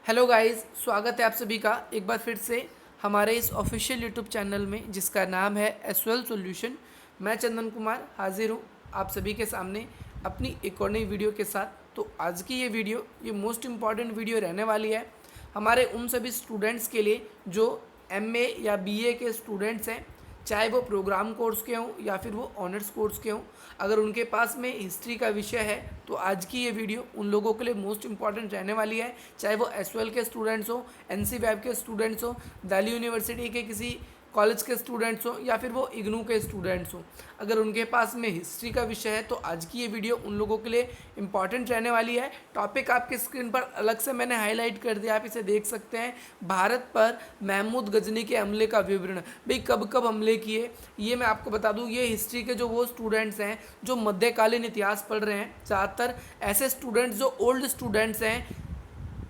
Hello guys, स्वागत है आप सभी का एक बार फिर से हमारे इस ऑफिशियल यूट्यूब चैनल में जिसका नाम है एसवेल सॉल्यूशन। मैं चंदन कुमार हाजिर हूँ आप सभी के सामने अपनी एक और नई वीडियो के साथ। तो आज की ये वीडियो मोस्ट इम्पॉर्टेंट वीडियो रहने वाली है हमारे उन सभी स्टूडेंट्स के लिए जो एमए या बीए के स्टूडेंट्स हैं, चाहे वो प्रोग्राम कोर्स के हों या फिर वो ऑनर्स कोर्स के हों। अगर उनके पास में हिस्ट्री का विषय है तो आज की ये वीडियो उन लोगों के लिए मोस्ट इंपॉर्टेंट रहने वाली है, चाहे वो एसवेल के स्टूडेंट्स हो, एनसी वैब के स्टूडेंट्स हो, दिल्ली यूनिवर्सिटी के किसी कॉलेज के स्टूडेंट्स हो या फिर वो इग्नू के स्टूडेंट्स हो। अगर उनके पास में हिस्ट्री का विषय है तो आज की ये वीडियो उन लोगों के लिए इंपॉर्टेंट रहने वाली है। टॉपिक आपके स्क्रीन पर अलग से मैंने हाईलाइट कर दिया, आप इसे देख सकते हैं। भारत पर महमूद गजनी के हमले का विवरण, भाई कब कब हमले किए ये मैं आपको बता दूं। ये हिस्ट्री के जो वो स्टूडेंट्स हैं जो मध्यकालीन इतिहास पढ़ रहे हैं, ज़्यादातर ऐसे स्टूडेंट्स जो ओल्ड स्टूडेंट्स हैं,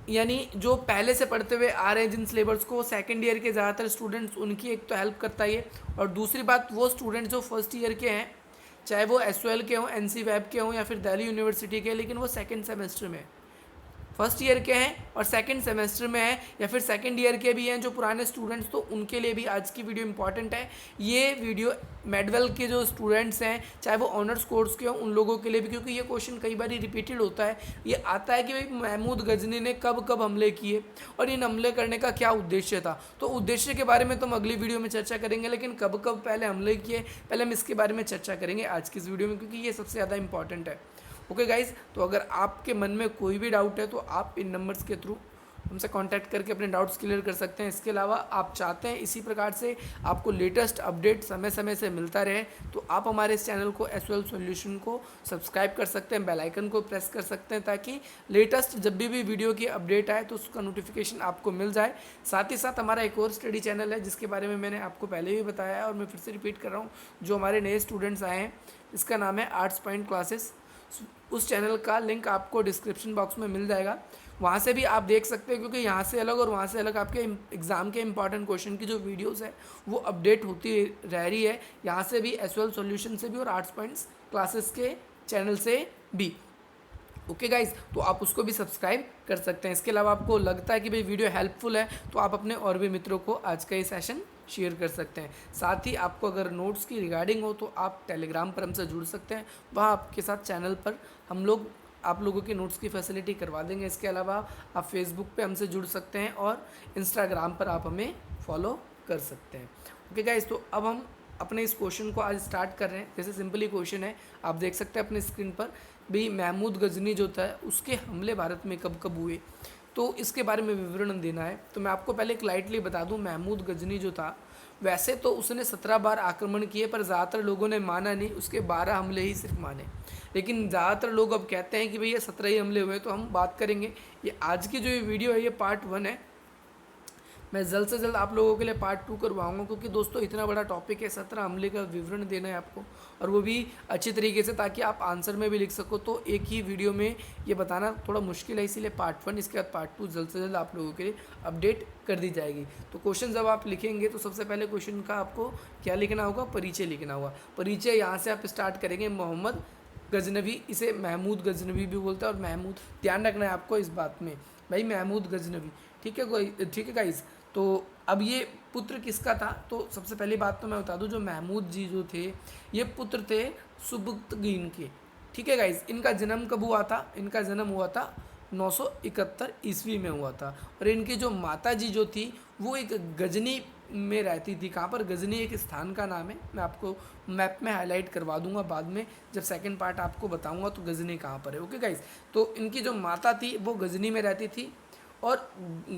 यानी जो पहले से पढ़ते हुए आ रहे हैं जिन सिलेबस को, सेकंड ईयर के ज़्यादातर स्टूडेंट्स, उनकी एक तो हेल्प करता है ये। और दूसरी बात, वो स्टूडेंट्स जो फर्स्ट ईयर के हैं, चाहे वो एसवेल के हों, एनसी वैब के हों या फिर दिल्ली यूनिवर्सिटी के, लेकिन वो सेकंड सेमेस्टर में, फर्स्ट ईयर के हैं और सेकंड सेमेस्टर में हैं या फिर सेकंड ईयर के भी हैं जो पुराने स्टूडेंट्स, तो उनके लिए भी आज की वीडियो इंपॉर्टेंट है। ये वीडियो मेडवेल के जो स्टूडेंट्स हैं, चाहे वो ऑनर्स कोर्स के हों, उन लोगों के लिए भी, क्योंकि ये क्वेश्चन कई बार रिपीटेड होता है। ये आता है कि भाई महमूद गजनी ने कब कब हमले किए और इन हमले करने का क्या उद्देश्य था। तो उद्देश्य के बारे में तो हम अगली वीडियो में चर्चा करेंगे, लेकिन कब कब पहले हमले किए पहले हम इसके बारे में चर्चा करेंगे आज की इस वीडियो में, क्योंकि ये सबसे ज़्यादा इंपॉर्टेंट है। ओके गाइज, तो अगर आपके मन में कोई भी डाउट है तो आप इन नंबर्स के थ्रू हमसे कांटेक्ट करके अपने डाउट्स क्लियर कर सकते हैं। इसके अलावा आप चाहते हैं इसी प्रकार से आपको लेटेस्ट अपडेट समय समय से मिलता रहे तो आप हमारे इस चैनल को एसवेल सॉल्यूशन को सब्सक्राइब कर सकते हैं, बेल आइकन को प्रेस कर सकते हैं, ताकि लेटेस्ट जब भी वीडियो की अपडेट आए तो उसका नोटिफिकेशन आपको मिल जाए। साथ ही साथ हमारा एक और स्टडी चैनल है जिसके बारे में मैंने आपको पहले भी बताया है और मैं फिर से रिपीट कर रहा हूँ, जो हमारे नए स्टूडेंट्स आए हैं, इसका नाम है आर्ट्स पॉइंट क्लासेस। उस चैनल का लिंक आपको डिस्क्रिप्शन बॉक्स में मिल जाएगा, वहाँ से भी आप देख सकते हैं, क्योंकि यहाँ से अलग और वहाँ से अलग आपके एग्ज़ाम के इंपॉर्टेंट क्वेश्चन की जो वीडियोस है वो अपडेट होती रह रही है, यहाँ से भी एसवेल सॉल्यूशन से भी और आर्ट्स पॉइंट्स क्लासेस के चैनल से भी। ओके गाइज, तो आप उसको भी सब्सक्राइब कर सकते हैं। इसके अलावा आपको लगता है कि भाई वीडियो हेल्पफुल है तो आप अपने और भी मित्रों को आज का ये सेशन शेयर कर सकते हैं। साथ ही आपको अगर नोट्स की रिगार्डिंग हो तो आप टेलीग्राम पर हमसे जुड़ सकते हैं, वहाँ आपके साथ चैनल पर हम लोग आप लोगों की नोट्स की फैसिलिटी करवा देंगे। इसके अलावा आप फेसबुक पे हमसे जुड़ सकते हैं और इंस्टाग्राम पर आप हमें फॉलो कर सकते हैं। ओके गाइज, तो अब हम अपने इस क्वेश्चन को आज स्टार्ट कर रहे हैं। जैसे सिंपली क्वेश्चन है, आप देख सकते हैं अपने स्क्रीन पर, भी महमूद गजनी जो था उसके हमले भारत में कब कब हुए, तो इसके बारे में विवरण देना है। तो मैं आपको पहले एक लाइटली बता दूं, महमूद गजनी जो था वैसे तो उसने 17 बार आक्रमण किए, पर ज़्यादातर लोगों ने माना नहीं, उसके 12 हमले ही सिर्फ माने। लेकिन ज़्यादातर लोग अब कहते हैं कि भाई ये 17 ही हमले हुए। तो हम बात करेंगे, ये आज की जो ये वीडियो है ये पार्ट 1 है, मैं जल्द से जल्द आप लोगों के लिए पार्ट 2 करवाऊंगा, क्योंकि दोस्तों इतना बड़ा टॉपिक है, 17 हमले का विवरण देना है आपको, और वो भी अच्छी तरीके से, ताकि आप आंसर में भी लिख सको। तो एक ही वीडियो में ये बताना थोड़ा मुश्किल है, इसीलिए पार्ट 1, इसके बाद पार्ट 2 जल्द से जल्द आप लोगों के लिए अपडेट कर दी जाएगी। तो क्वेश्चन जब आप लिखेंगे तो सबसे पहले क्वेश्चन का आपको क्या लिखना होगा, परिचय लिखना होगा। परिचय यहाँ से आप स्टार्ट करेंगे, मोहम्मद गजनवी, इसे महमूद गजनवी भी बोलता है, और महमूद ध्यान रखना है आपको इस बात में, भाई महमूद गजनवी, ठीक है। ठीक है गाइस, तो अब ये पुत्र किसका था, तो सबसे पहली बात तो मैं बता दूं, जो महमूद जी जो थे ये पुत्र थे सुबुक्तगीन के। ठीक है गाइस, इनका जन्म कब हुआ था, इनका जन्म हुआ था 971 ईस्वी में हुआ था। और इनकी जो माता जी जो थी वो एक गजनी में रहती थी। कहाँ पर, गजनी एक स्थान का नाम है, मैं आपको मैप में हाईलाइट करवा दूंगा बाद में, जब सेकंड पार्ट आपको बताऊंगा तो गजनी कहाँ पर है। ओके गाइस, तो इनकी जो माता थी वो गजनी में रहती थी, और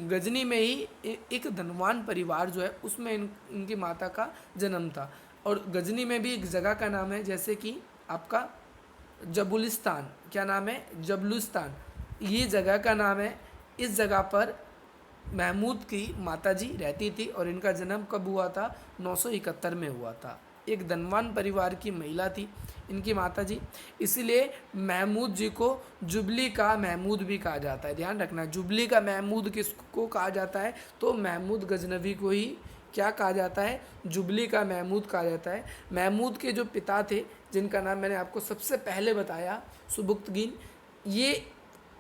गजनी में ही एक धनवान परिवार जो है उसमें इनकी माता का जन्म था। और गजनी में भी एक जगह का नाम है, जैसे कि आपका जबुलिस्तान, क्या नाम है, जबलुस्तान, ये जगह का नाम है। इस जगह पर महमूद की माताजी रहती थी और इनका जन्म कब हुआ था, 971 में हुआ था। एक धनवान परिवार की महिला थी इनकी माताजी, इसलिए महमूद जी को जुबली का महमूद भी कहा जाता है। ध्यान रखना, जुबली का महमूद किसको कहा जाता है, तो महमूद गजनवी को ही क्या कहा जाता है, जुबली का महमूद कहा जाता है। महमूद के जो पिता थे, जिनका नाम मैंने आपको सबसे पहले बताया, सुबुक्तगीन, ये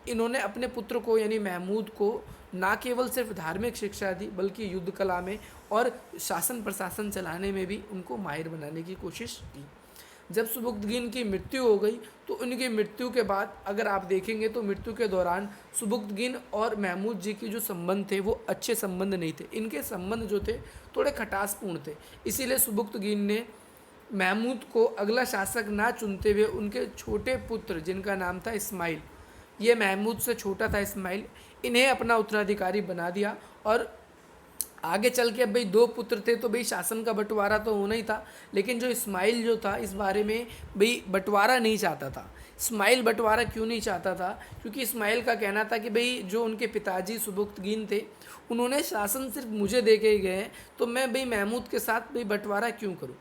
इन्होंने अपने पुत्र को यानी महमूद को ना केवल सिर्फ धार्मिक शिक्षा दी बल्कि युद्ध कला में और शासन प्रशासन चलाने में भी उनको माहिर बनाने की कोशिश की। जब सुबुक्तगीन की मृत्यु हो गई तो उनकी मृत्यु के बाद अगर आप देखेंगे तो मृत्यु के दौरान सुबुक्तगीन और महमूद जी के जो संबंध थे वो अच्छे संबंध नहीं थे। इनके संबंध जो थे थोड़े खटासपूर्ण थे। इसीलिए सुबुक्तगीन ने महमूद को अगला शासक ना चुनते हुए उनके छोटे पुत्र जिनका नाम था इस्माइल, ये महमूद से छोटा था इस्माइल, इन्हें अपना उत्तराधिकारी बना दिया। और आगे चल के अब भाई 2 पुत्र थे तो भाई शासन का बंटवारा तो होना ही था, लेकिन जो इस्माइल जो था इस बारे में भाई बंटवारा नहीं चाहता था। इस्माइल बंटवारा क्यों नहीं चाहता था? क्योंकि इस्माइल का कहना था कि भाई जो उनके पिताजी सुबुक्तगीन थे उन्होंने शासन सिर्फ मुझे दे के गए हैं, तो मैं भाई महमूद के साथ भाई बंटवारा क्यों करूँ।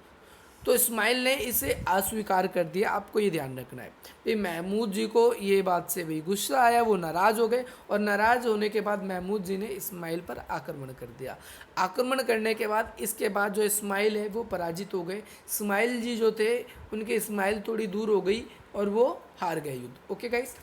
तो इस्माइल ने इसे अस्वीकार कर दिया। आपको ये ध्यान रखना है भाई महमूद जी को ये बात से भाई गुस्सा आया, वो नाराज़ हो गए और नाराज़ होने के बाद महमूद जी ने इस्माइल पर आक्रमण कर दिया। आक्रमण करने के बाद इसके बाद जो इस्माइल है वो पराजित हो गए। इस्माइल जी जो थे उनके इस्माइल थोड़ी दूर हो गई और वो हार गए युद्ध। ओके गाइस,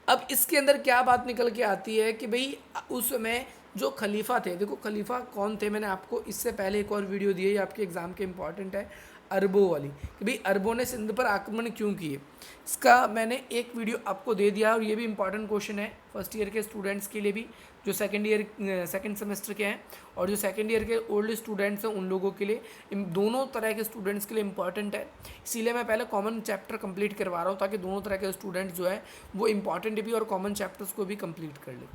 अब इसके अंदर क्या बात निकल के आती है कि भाई उस समय जो खलीफा थे, देखो खलीफा कौन थे, मैंने आपको इससे पहले एक और वीडियो दी है, आपके एग्ज़ाम के इंपॉर्टेंट है, अरबों वाली, कि भाई अरबों ने सिंध पर आक्रमण क्यों किए। इसका मैंने एक वीडियो आपको दे दिया और ये भी इंपॉर्टेंट क्वेश्चन है फर्स्ट ईयर के स्टूडेंट्स के लिए भी, जो सेकंड सेमेस्टर के हैं और जो सेकंड ईयर के ओल्ड स्टूडेंट्स हैं उन लोगों के लिए, इन दोनों तरह के स्टूडेंट्स के लिए इंपॉर्टेंट है। इसीलिए मैं पहले कॉमन चैप्टर कंप्लीट करवा रहा हूँ ताकि दोनों तरह के स्टूडेंट्स जो है वो इंपॉर्टेंट भी और कॉमन चैप्टर्स को भी कंप्लीट कर ले।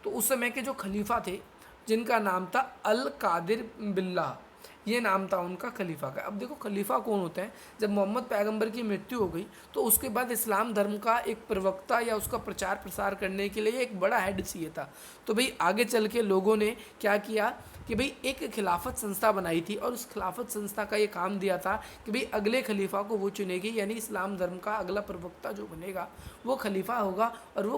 तो उस समय के जो खलीफा थे जिनका नाम था अल कादिर बिल्ला, ये नाम था उनका खलीफा का। अब देखो खलीफा कौन होते हैं, जब मोहम्मद पैगंबर की मृत्यु हो गई तो उसके बाद इस्लाम धर्म का एक प्रवक्ता या उसका प्रचार प्रसार करने के लिए एक बड़ा हेड चाहिए था। तो भाई आगे चल के लोगों ने क्या किया कि भाई एक खिलाफत संस्था बनाई थी और उस खिलाफत संस्था का ये काम दिया था कि भाई अगले खलीफा को वो चुनेगी, यानी इस्लाम धर्म का अगला प्रवक्ता जो बनेगा वो खलीफा होगा और वो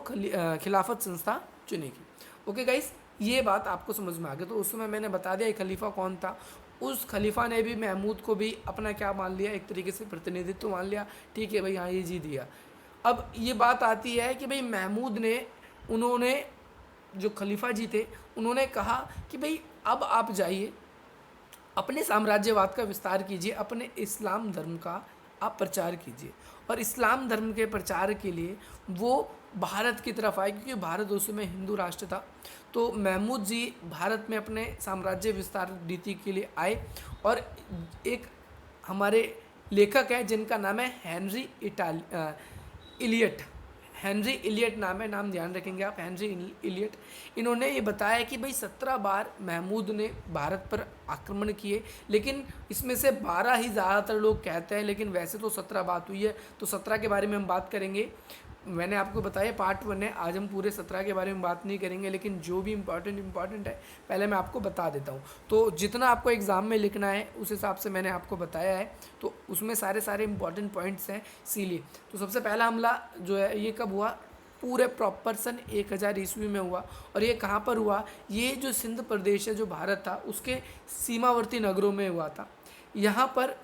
खिलाफत संस्था चुनेगी। ओके गाइस, ये बात आपको समझ में आ गई। तो उस समय मैंने बता दिया खलीफा कौन था। उस खलीफा ने भी महमूद को भी अपना क्या मान लिया, एक तरीके से प्रतिनिधित्व मान लिया। ठीक है भाई, हाँ ये जी दिया। अब ये बात आती है कि भाई महमूद ने, उन्होंने जो खलीफा जी थे उन्होंने कहा कि भाई अब आप जाइए अपने साम्राज्यवाद का विस्तार कीजिए, अपने इस्लाम धर्म का आप प्रचार कीजिए। और इस्लाम धर्म के प्रचार के लिए वो भारत की तरफ आए, क्योंकि भारत उस समय हिंदू राष्ट्र था। तो महमूद जी भारत में अपने साम्राज्य विस्तार नीति के लिए आए। और एक हमारे लेखक है जिनका नाम है इलियट, हेनरी इलियट नाम है, नाम ध्यान रखेंगे आप, हेनरी इलियट। इन्होंने ये बताया कि भाई 17 बार महमूद ने भारत पर आक्रमण किए, लेकिन इसमें से 12 ही ज़्यादातर लोग कहते हैं, लेकिन वैसे तो 17 बात हुई है। तो 17 के बारे में हम बात करेंगे। मैंने आपको बताया पार्ट 1 है, आज हम पूरे 17 के बारे में बात नहीं करेंगे, लेकिन जो भी इंपॉर्टेंट है पहले मैं आपको बता देता हूँ। तो जितना आपको एग्ज़ाम में लिखना है उस हिसाब से मैंने आपको बताया है, तो उसमें सारे इंपॉर्टेंट पॉइंट्स हैं इसीलिए। तो सबसे पहला हमला जो है ये कब हुआ, पूरे प्रॉपर सन 1000 ईस्वी में हुआ। और ये कहाँ पर हुआ, ये जो सिंध प्रदेश है जो भारत था उसके सीमावर्ती नगरों में हुआ था। यहाँ पर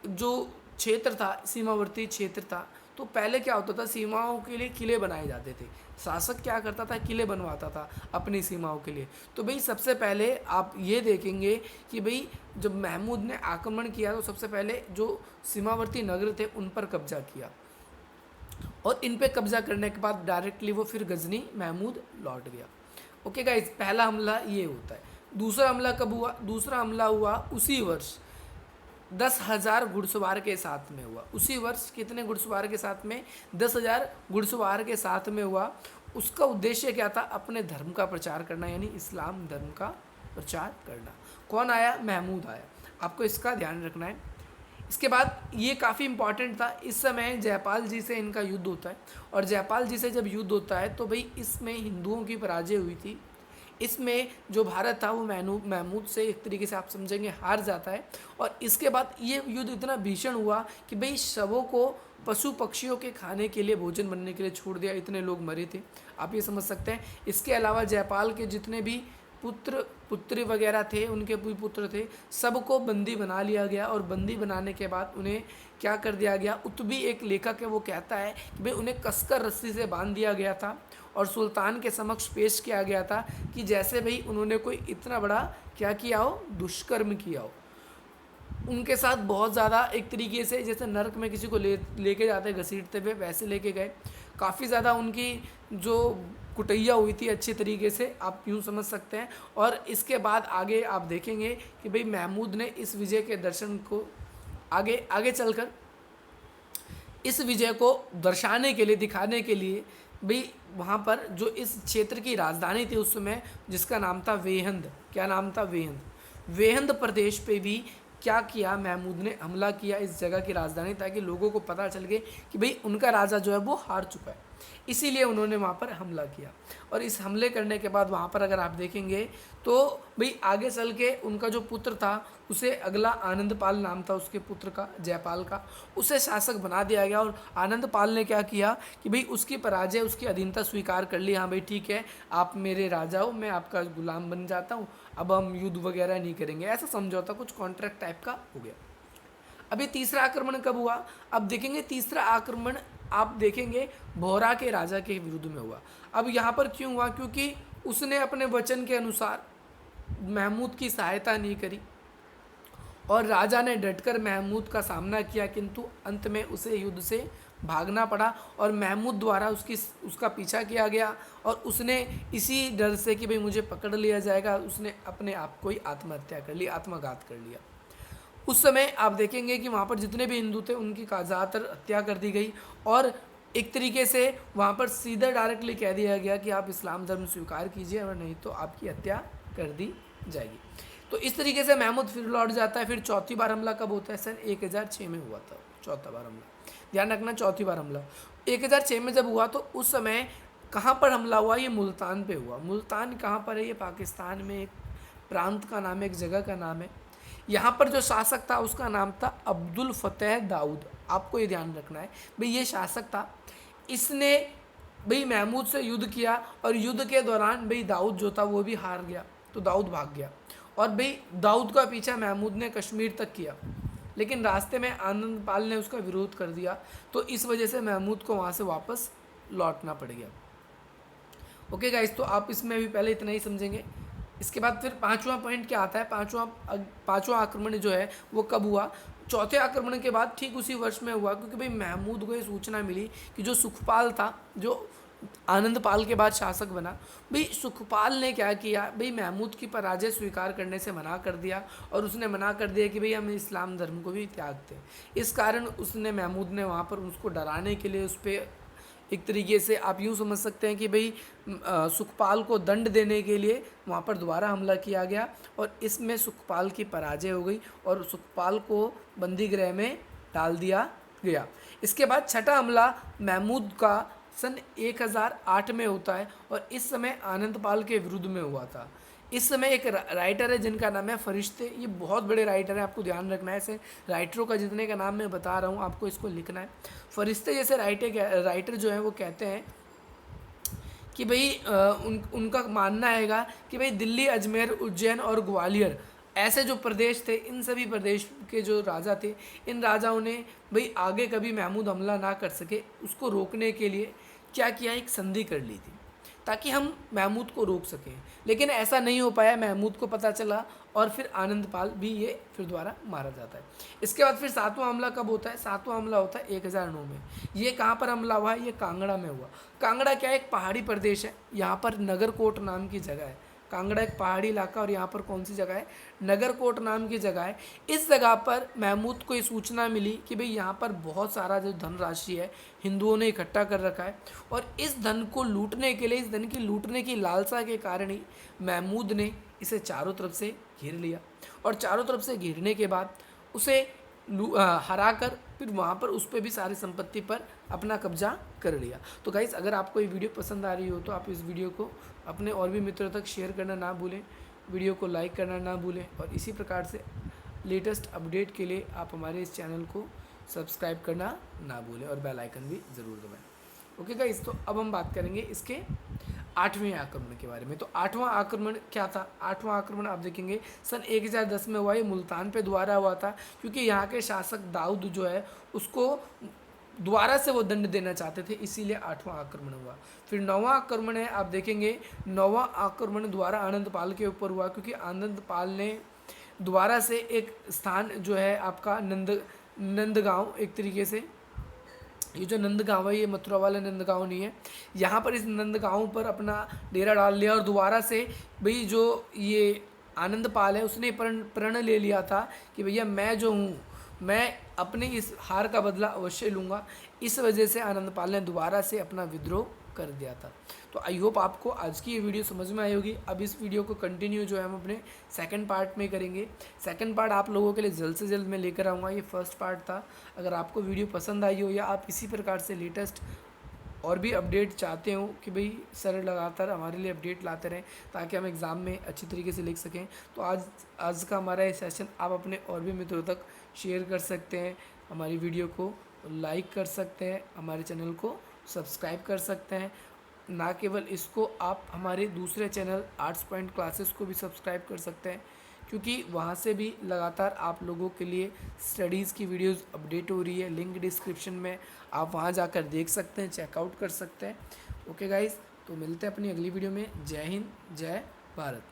जो क्षेत्र था, सीमावर्ती क्षेत्र था, तो पहले क्या होता था, सीमाओं के लिए किले बनाए जाते थे। शासक क्या करता था, किले बनवाता था अपनी सीमाओं के लिए। तो भाई सबसे पहले आप ये देखेंगे कि भाई जब महमूद ने आक्रमण किया तो सबसे पहले जो सीमावर्ती नगर थे उन पर कब्जा किया, और इन पे कब्जा करने के बाद डायरेक्टली वो फिर गजनी महमूद लौट गया। ओके गाइस, पहला हमला ये होता है। दूसरा हमला कब हुआ, दूसरा हमला हुआ उसी वर्ष 10,000 घुड़सवार के साथ में हुआ। उसी वर्ष कितने घुड़सवार के साथ में, 10,000 घुड़सवार के साथ में हुआ। उसका उद्देश्य क्या था, अपने धर्म का प्रचार करना, यानी इस्लाम धर्म का प्रचार करना। कौन आया, महमूद आया। आपको इसका ध्यान रखना है। इसके बाद ये काफ़ी इंपॉर्टेंट था, इस समय जयपाल जी से इनका युद्ध होता है। और जयपाल जी से जब युद्ध होता है तो भाई इसमें हिंदुओं की पराजय हुई थी। इसमें जो भारत था वो महमूद से एक तरीके से आप समझेंगे हार जाता है। और इसके बाद ये युद्ध इतना भीषण हुआ कि भाई शवों को पशु पक्षियों के खाने के लिए, भोजन बनने के लिए छोड़ दिया, इतने लोग मरे थे, आप ये समझ सकते हैं। इसके अलावा जयपाल के जितने भी पुत्री वगैरह थे, उनके भी पुत्र थे, सबको बंदी बना लिया गया। और बंदी बनाने के बाद उन्हें क्या कर दिया गया, उत्बी एक लेखक है वो कहता है कि भाई उन्हें कसकर रस्सी से बांध दिया गया था और सुल्तान के समक्ष पेश किया गया था कि जैसे भाई उन्होंने कोई इतना बड़ा क्या किया हो, दुष्कर्म किया हो। उनके साथ बहुत ज़्यादा एक तरीके से जैसे नरक में किसी को लेके जाते घसीटते हुए वैसे लेके गए। काफ़ी ज़्यादा उनकी जो कुटैया हुई थी अच्छी तरीके से, आप यूँ समझ सकते हैं। और इसके बाद आगे आप देखेंगे कि भाई महमूद ने इस विजय के दर्शन को आगे आगे चलकर इस विजय को दर्शाने के लिए, दिखाने के लिए भाई वहाँ पर जो इस क्षेत्र की राजधानी थी उस समय, जिसका नाम था वेहंद। क्या नाम था? वेहंद। वेहंद प्रदेश पे भी क्या किया महमूद ने? हमला किया इस जगह की राजधानी, ताकि लोगों को पता चल गए कि भाई उनका राजा जो है वो हार चुका है। इसीलिए उन्होंने वहाँ पर हमला किया। और इस हमले करने के बाद वहाँ पर अगर आप देखेंगे तो भाई आगे चल के उनका जो पुत्र था उसे अगला आनंदपाल नाम था उसके पुत्र का, जयपाल का, उसे शासक बना दिया गया। और आनंदपाल ने क्या किया कि भाई उसकी पराजय, उसकी अधीनता स्वीकार कर ली। हाँ भाई ठीक है, आप मेरे राजा हो, मैं आपका गुलाम बन जाता हूँ, अब हम युद्ध वगैरह नहीं करेंगे, ऐसा समझौता कुछ कॉन्ट्रैक्ट टाइप का हो गया। अभी तीसरा आक्रमण कब हुआ? अब देखेंगे तीसरा आक्रमण आप देखेंगे भौरा के राजा के विरुद्ध में हुआ। अब यहाँ पर क्यों हुआ? क्योंकि उसने अपने वचन के अनुसार महमूद की सहायता नहीं करी और राजा ने डटकर महमूद का सामना किया, किंतु अंत में उसे युद्ध से भागना पड़ा और महमूद द्वारा उसका पीछा किया गया। और उसने इसी डर से कि भाई मुझे पकड़ लिया जाएगा, उसने अपने आप को ही आत्महत्या कर ली, आत्मघात कर लिया। उस समय आप देखेंगे कि वहाँ पर जितने भी हिंदू थे उनकी ज़्यादातर हत्या कर दी गई और एक तरीके से वहाँ पर सीधा डायरेक्टली कह दिया गया कि आप इस्लाम धर्म स्वीकार कीजिए और नहीं तो आपकी हत्या कर दी जाएगी। तो इस तरीके से महमूद फिर लौट जाता है। फिर चौथी बार हमला कब होता है? सन 1006 में हुआ था चौथा बार हमला। ध्यान रखना, चौथी बार हमला 1006 में जब हुआ तो उस समय कहाँ पर हमला हुआ? ये मुल्तान पे हुआ। मुल्तान कहाँ पर है? ये पाकिस्तान में एक प्रांत का नाम है, एक जगह का नाम है। यहाँ पर जो शासक था उसका नाम था अब्दुल फतेह दाऊद। आपको ये ध्यान रखना है भाई, ये शासक था, इसने भाई महमूद से युद्ध किया और युद्ध के दौरान भाई दाऊद जो था वो भी हार गया, तो दाऊद भाग गया। और भाई दाऊद का पीछा महमूद ने कश्मीर तक किया, लेकिन रास्ते में आनंदपाल ने उसका विरोध कर दिया, तो इस वजह से महमूद को वहाँ से वापस लौटना पड़ गया। ओके गाइस, तो आप इसमें भी पहले इतना ही समझेंगे। इसके बाद फिर पांचवा पॉइंट क्या आता है? पांचवा आक्रमण जो है वो कब हुआ? चौथे आक्रमण के बाद ठीक उसी वर्ष में हुआ, क्योंकि भाई महमूद को ये सूचना मिली कि जो सुखपाल था, जो आनंदपाल के बाद शासक बना, भाई सुखपाल ने क्या किया? भाई महमूद की पराजय स्वीकार करने से मना कर दिया और उसने मना कर दिया कि भाई हम इस्लाम धर्म को भी त्यागते हैं। इस कारण उसने महमूद ने वहाँ पर उसको डराने के लिए उस पर एक तरीके से आप यूँ समझ सकते हैं कि भाई सुखपाल को दंड देने के लिए वहाँ पर दोबारा हमला किया गया और इसमें सुखपाल की पराजय हो गई और सुखपाल को बंदी गृह में डाल दिया गया। इसके बाद छठा हमला महमूद का सन 1008 में होता है और इस समय आनंदपाल के विरुद्ध में हुआ था। इस समय एक राइटर है जिनका नाम है फरिश्ते। ये बहुत बड़े राइटर हैं, आपको ध्यान रखना है। ऐसे राइटरों का जितने का नाम मैं बता रहा हूँ आपको इसको लिखना है। फरिश्ते जैसे राइटर जो हैं वो कहते हैं कि भाई उनका मानना हैगा कि भाई दिल्ली, अजमेर, उज्जैन और ग्वालियर ऐसे जो प्रदेश थे, इन सभी प्रदेश के जो राजा थे, इन राजाओं ने भाई आगे कभी महमूद हमला ना कर सके उसको रोकने के लिए क्या किया? एक संधि कर ली थी ताकि हम महमूद को रोक सकें, लेकिन ऐसा नहीं हो पाया। महमूद को पता चला और फिर आनंदपाल भी ये फिर दोबारा मारा जाता है। इसके बाद फिर सातवां हमला कब होता है? सातवां हमला होता है 1009 में। ये कहाँ पर हमला हुआ है? ये कांगड़ा में हुआ। कांगड़ा क्या है? एक पहाड़ी प्रदेश है। यहाँ पर नगरकोट नाम की जगह है। कांगड़ा एक पहाड़ी इलाका और यहाँ पर कौन सी जगह है? नगरकोट नाम की जगह है। इस जगह पर महमूद को ये सूचना मिली कि भाई यहाँ पर बहुत सारा जो धनराशि है हिंदुओं ने इकट्ठा कर रखा है और इस धन को लूटने के लिए, इस धन की लूटने की लालसा के कारण ही महमूद ने इसे चारों तरफ से घेर लिया और चारों तरफ से घेरने के बाद उसे हरा कर फिर वहाँ पर उस पर भी सारी संपत्ति पर अपना कब्जा कर लिया। तो गाइस, अगर आपको ये वीडियो पसंद आ रही हो तो आप इस वीडियो को अपने और भी मित्रों तक शेयर करना ना भूलें, वीडियो को लाइक करना ना भूलें और इसी प्रकार से लेटेस्ट अपडेट के लिए आप हमारे इस चैनल को सब्सक्राइब करना ना भूलें और बेल आइकन भी ज़रूर दबाएं। ओके गाइस, तो अब हम बात करेंगे इसके 8वें आक्रमण के बारे में। तो 8वां आक्रमण क्या था? 8वां आक्रमण आप देखेंगे सन 1010 में हुआ। ये मुल्तान पे दोबारा हुआ था क्योंकि यहाँ के शासक दाऊद जो है उसको दोबारा से वो दंड देना चाहते थे, इसीलिए 8वां आक्रमण हुआ। फिर 9वां आक्रमण है, आप देखेंगे 9वां आक्रमण दोबारा आनंदपाल के ऊपर हुआ, क्योंकि आनंदपाल ने दोबारा से एक स्थान जो है आपका नंदगांव, एक तरीके से ये जो नंदगांव है ये मथुरा वाला नंदगांव नहीं है, यहाँ पर इस नंदगांव पर अपना डेरा डाल लिया और दोबारा से भाई जो ये आनंदपाल है उसने प्रण ले लिया था कि भैया मैं जो हूँ मैं अपनी इस हार का बदला अवश्य लूँगा। इस वजह से आनंदपाल ने दोबारा से अपना विद्रोह कर दिया था। तो आई होप आपको आज की ये वीडियो समझ में आई होगी। अब इस वीडियो को कंटिन्यू जो है हम अपने सेकंड पार्ट में करेंगे। सेकंड पार्ट आप लोगों के लिए जल्द से जल्द मैं लेकर आऊँगा। ये फर्स्ट पार्ट था। अगर आपको वीडियो पसंद आई हो या आप इसी प्रकार से लेटेस्ट और भी अपडेट चाहते हो कि भाई सर लगातार हमारे लिए अपडेट लाते रहें ताकि हम एग्ज़ाम में अच्छी तरीके से लिख सकें, तो आज का हमारा ये सेशन आप अपने और भी मित्रों तक शेयर कर सकते हैं, हमारी वीडियो को लाइक कर सकते हैं, हमारे चैनल को सब्सक्राइब कर सकते हैं। ना केवल इसको, आप हमारे दूसरे चैनल आर्ट्स पॉइंट क्लासेस को भी सब्सक्राइब कर सकते हैं, क्योंकि वहाँ से भी लगातार आप लोगों के लिए स्टडीज़ की वीडियोस अपडेट हो रही है। लिंक डिस्क्रिप्शन में, आप वहाँ जाकर देख सकते हैं, चेकआउट कर सकते हैं। ओके गाइज़, तो मिलते हैं अपनी अगली वीडियो में। जय हिंद, जय भारत।